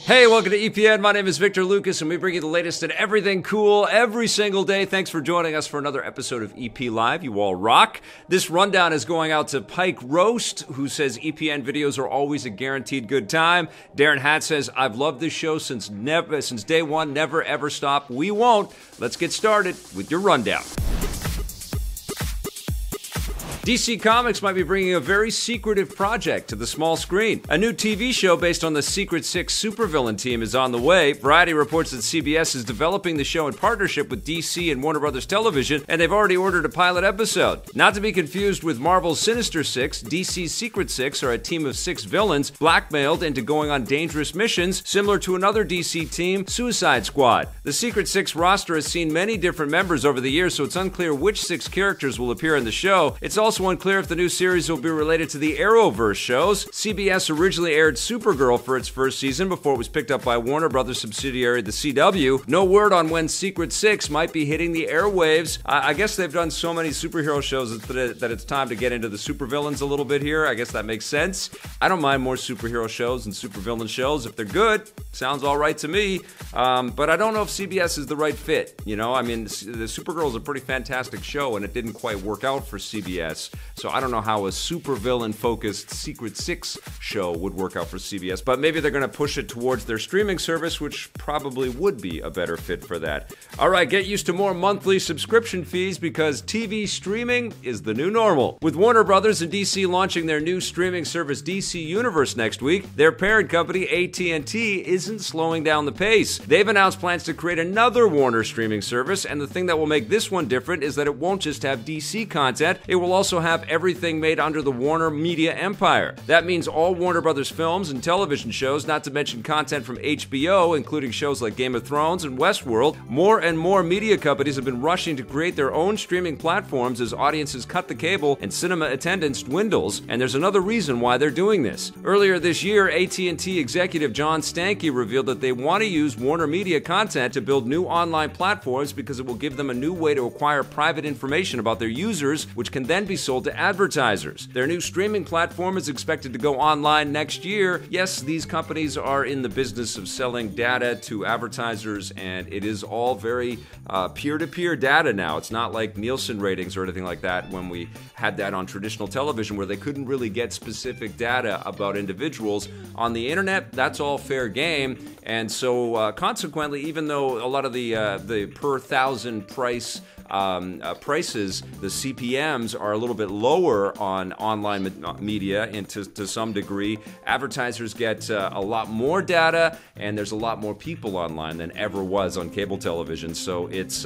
Hey, welcome to EPN. My name is Victor Lucas, and we bring you the latest in everything cool every single day. Thanks for joining us for another episode of EP Live. You all rock. This rundown is going out to Pike Roast, who says EPN videos are always a guaranteed good time. Darren Hatt says, I've loved this show since day one, never ever stop. We won't. Let's get started with your rundown. DC Comics might be bringing a very secretive project to the small screen. A new TV show based on the Secret Six supervillain team is on the way. Variety reports that CBS is developing the show in partnership with DC and Warner Brothers Television, and they've already ordered a pilot episode. Not to be confused with Marvel's Sinister Six, DC's Secret Six are a team of 6 villains blackmailed into going on dangerous missions, similar to another DC team, Suicide Squad. The Secret Six roster has seen many different members over the years, so it's unclear which 6 characters will appear in the show. It's also unclear if the new series will be related to the Arrowverse shows. CBS originally aired Supergirl for its first season before it was picked up by Warner Brothers subsidiary The CW. No word on when Secret Six might be hitting the airwaves. I guess they've done so many superhero shows that it's time to get into the supervillains a little bit here. I guess that makes sense. I don't mind more superhero shows and supervillain shows. If they're good, sounds all right to me. But I don't know if CBS is the right fit. You know, I mean, the Supergirl is a pretty fantastic show, and it didn't quite work out for CBS. So I don't know how a supervillain-focused Secret Six show would work out for CBS, but maybe they're going to push it towards their streaming service, which probably would be a better fit for that. All right, get used to more monthly subscription fees because TV streaming is the new normal. With Warner Brothers and DC launching their new streaming service DC Universe next week, their parent company AT&T isn't slowing down the pace. They've announced plans to create another Warner streaming service, and the thing that will make this one different is that it won't just have DC content, it will also have everything made under the Warner Media empire. That means all Warner Brothers films and television shows, not to mention content from HBO, including shows like Game of Thrones and Westworld. More and more media companies have been rushing to create their own streaming platforms as audiences cut the cable and cinema attendance dwindles, and there's another reason why they're doing this. Earlier this year, AT&T executive John Stankey revealed that they want to use Warner Media content to build new online platforms because it will give them a new way to acquire private information about their users, which can then be sold to advertisers. Their new streaming platform is expected to go online next year. Yes, these companies are in the business of selling data to advertisers, and it is all very peer-to-peer data now. It's not like Nielsen ratings or anything like that when we had that on traditional television where they couldn't really get specific data about individuals. On the internet, that's all fair game, and so consequently, even though a lot of the per thousand prices, the CPMs are a little bit lower on online media, and to some degree, advertisers get a lot more data, and there's a lot more people online than ever was on cable television, so it's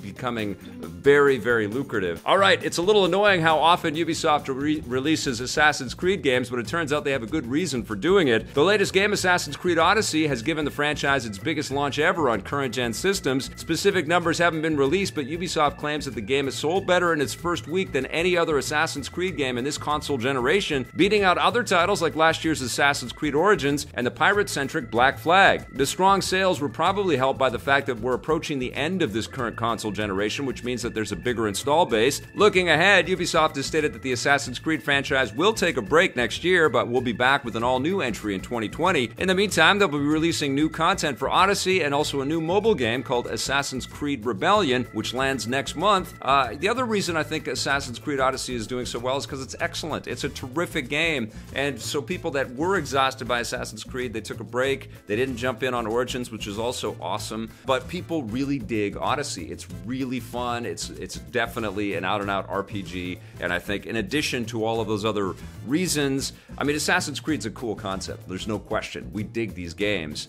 becoming very, very lucrative. All right, it's a little annoying how often Ubisoft releases Assassin's Creed games, but it turns out they have a good reason for doing it. The latest game, Assassin's Creed Odyssey, has given the franchise its biggest launch ever on current-gen systems. Specific numbers haven't been released, but Ubisoft claims that the game has sold better in its first week than any other Assassin's Creed game in this console generation, beating out other titles like last year's Assassin's Creed Origins and the pirate-centric Black Flag. The strong sales were probably helped by the fact that we're approaching the end of this current console generation, which means that there's a bigger install base. Looking ahead, Ubisoft has stated that the Assassin's Creed franchise will take a break next year, but will be back with an all-new entry in 2020. In the meantime, they'll be releasing new content for Odyssey and also a new mobile game called Assassin's Creed Rebellion, which lands next month. The other reason I think Assassin's Creed Odyssey is doing so well is because it's excellent. It's a terrific game, and so people that were exhausted by Assassin's Creed, they took a break. They didn't jump in on Origins, which is also awesome, but people really dig Odyssey. It's really fun. It's definitely an out-and-out RPG, and I think in addition to all of those other reasons, I mean, Assassin's Creed's a cool concept. There's no question. We dig these games,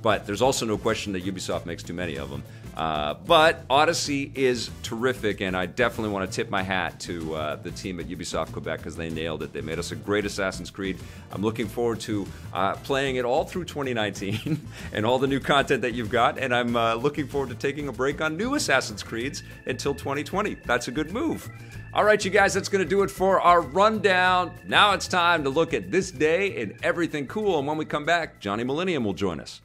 but there's also no question that Ubisoft makes too many of them. But Odyssey is terrific, and I definitely want to tip my hat to the team at Ubisoft Quebec because they nailed it. They made us a great Assassin's Creed. I'm looking forward to playing it all through 2019 and all the new content that you've got, and I'm looking forward to taking a break on new Assassin's Creeds until 2020. That's a good move. All right, you guys, that's going to do it for our rundown. Now it's time to look at this day and everything cool, and when we come back, Johnny Millennium will join us.